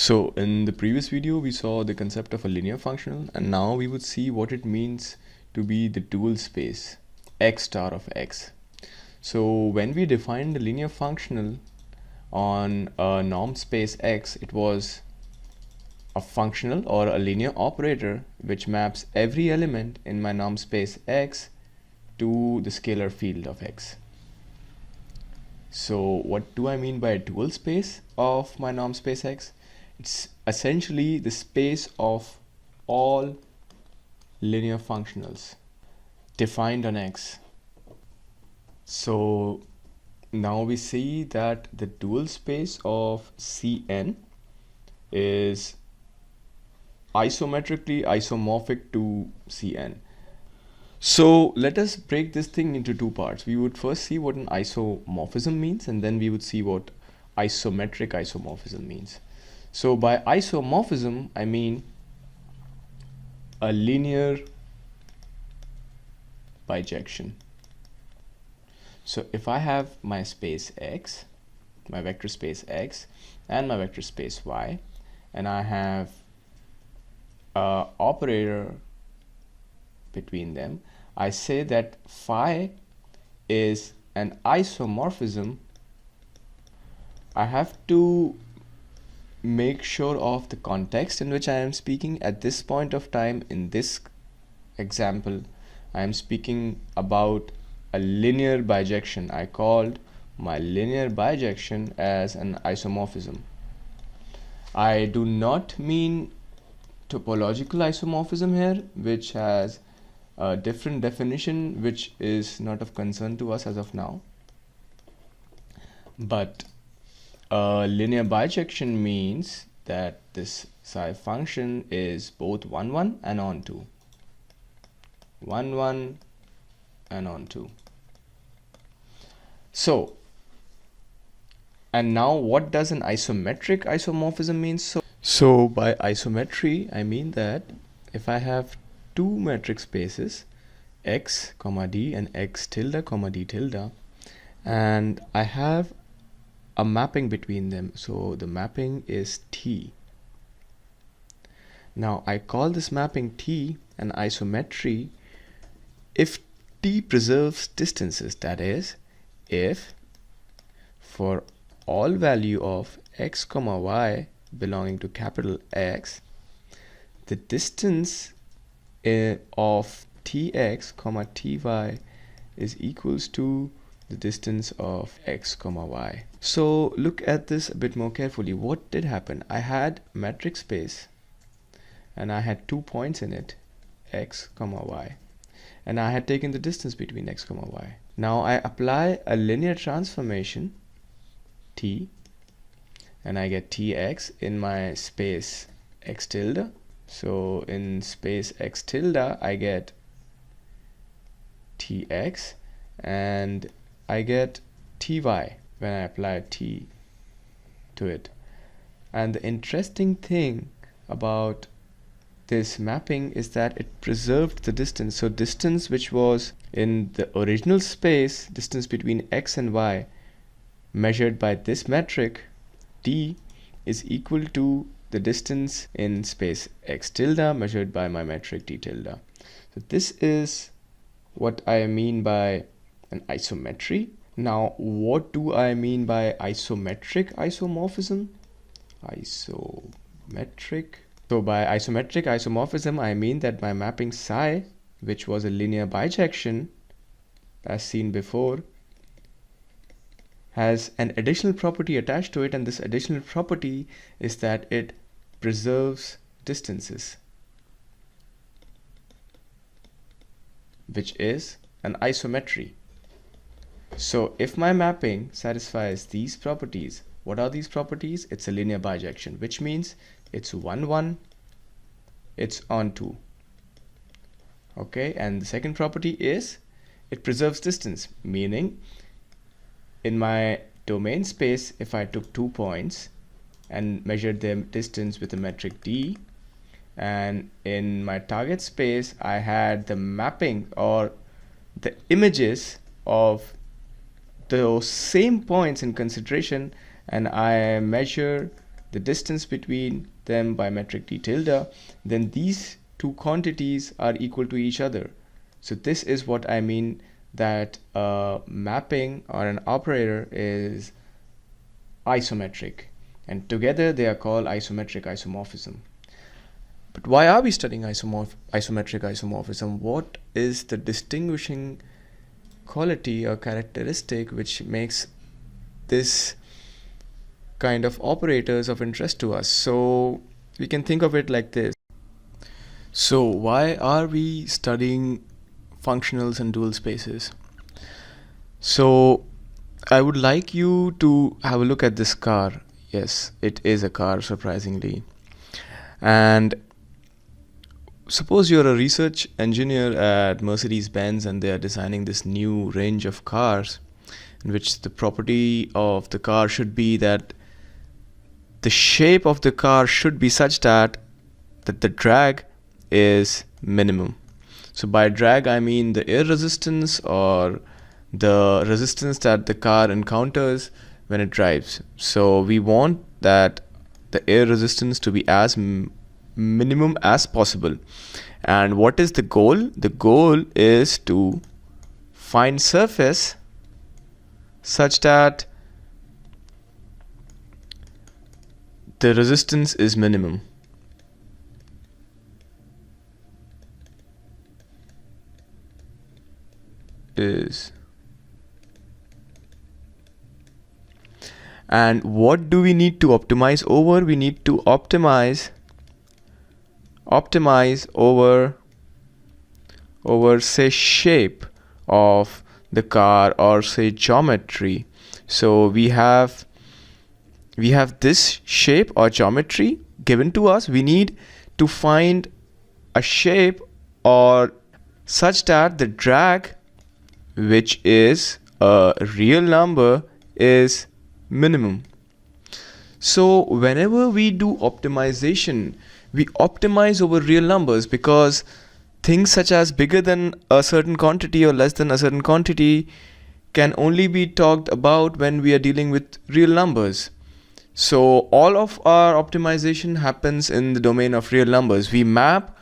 So in the previous video, we saw the concept of a linear functional, and now we would see what it means to be the dual space x star of x. So when we defined the linear functional on a norm space x, it was a functional or a linear operator which maps every element in my norm space x to the scalar field of x. So what do I mean by a dual space of my norm space x? It's essentially the space of all linear functionals defined on x. So now we see that the dual space of Cn is isometrically isomorphic to Cn. So let us break this thing into two parts. We would first see what an isomorphism means, and then we would see what isometric isomorphism means. So by isomorphism, I mean a linear bijection. So if I have my space x, my vector space x, and my vector space y, and I have an operator between them, I say that phi is an isomorphism. I have to make sure of the context in which I am speaking. At this point of time, in this example, I am speaking about a linear bijection. I called my linear bijection as an isomorphism. I do not mean topological isomorphism here, which has a different definition which is not of concern to us as of now. But linear bijection means that this psi function is both 1 1 and onto 1 1 and onto. So, and now what does an isometric isomorphism mean? So by isometry, I mean that if I have two metric spaces x comma d and x tilde comma d tilde, and I have a mapping between them, so the mapping is T. Now I call this mapping T an isometry if T preserves distances, that is, if for all value of x comma y belonging to capital X, the distance of Tx comma Ty is equals to the distance of x comma y. So look at this a bit more carefully. What did happen? I had metric space and I had 2 points in it, x comma y, and I had taken the distance between x comma y. Now I apply a linear transformation T and I get Tx in my space x tilde. So in space x tilde I get Tx and I get Ty when I apply T to it. And the interesting thing about this mapping is that it preserved the distance. So distance which was in the original space, distance between x and y, measured by this metric d, is equal to the distance in space x tilde measured by my metric d tilde. So this is what I mean by an isometry. Now what do I mean by isometric isomorphism? So by isometric isomorphism, I mean that my mapping psi, which was a linear bijection as seen before, has an additional property attached to it, and this additional property is that it preserves distances, which is an isometry. So if my mapping satisfies these properties, what are these properties? It's a linear bijection, which means it's 1 1, it's onto. Okay, and the second property is it preserves distance, meaning in my domain space, if I took 2 points and measured their distance with the metric d, and in my target space I had the mapping or the images of those same points in consideration, and I measure the distance between them by metric d tilde, then these two quantities are equal to each other. So this is what I mean that a mapping or an operator is isometric, and together they are called isometric isomorphism. But why are we studying isometric isomorphism? What is the distinguishing quality or characteristic which makes this kind of operators of interest to us? So we can think of it like this. So why are we studying functionals and dual spaces? So I would like you to have a look at this car. Yes, it is a car, surprisingly. And suppose you're a research engineer at Mercedes-Benz and they are designing this new range of cars in which the property of the car should be that the shape of the car should be such that the drag is minimum. So by drag I mean the air resistance or the resistance that the car encounters when it drives. So we want that the air resistance to be as minimum as possible. And what is the goal? The goal is to find surface such that the resistance is minimum. And what do we need to optimize over? We need to optimize over say shape of the car or say geometry. So we have this shape or geometry given to us. We need to find a shape or such that the drag, which is a real number, is minimum. So whenever we do optimization, we optimize over real numbers, because things such as bigger than a certain quantity or less than a certain quantity can only be talked about when we are dealing with real numbers. So all of our optimization happens in the domain of real numbers. We map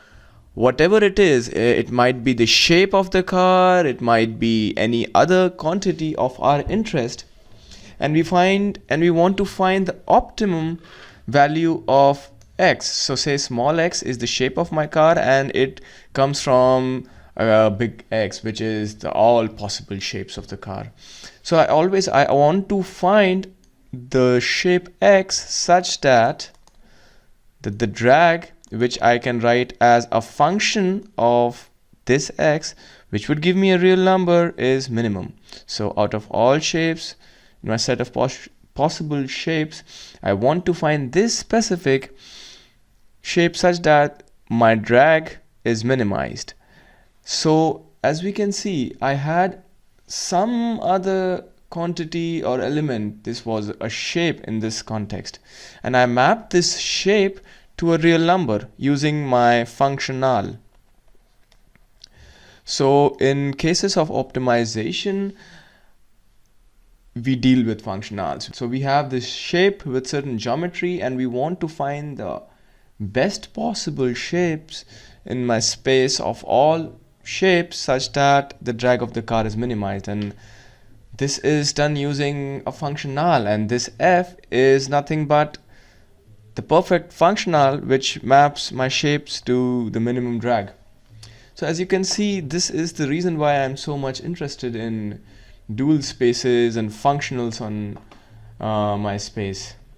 whatever it is. It might be the shape of the car, it might be any other quantity of our interest, and we want to find the optimum value of x. So say small x is the shape of my car and it comes from big X, which is all possible shapes of the car. So I want to find the shape X such that the drag, which I can write as a function of this X, which would give me a real number, is minimum. So out of all shapes in my set of possible shapes, I want to find this specific shape such that my drag is minimized. So as we can see, I had some other quantity or element. This was a shape in this context, and I mapped this shape to a real number using my functional. So in cases of optimization, we deal with functionals. So we have this shape with certain geometry and we want to find the best possible shapes in my space of all shapes such that the drag of the car is minimized, and this is done using a functional, and this f is nothing but the perfect functional which maps my shapes to the minimum drag. So as you can see, this is the reason why I'm so much interested in dual spaces and functionals on my space.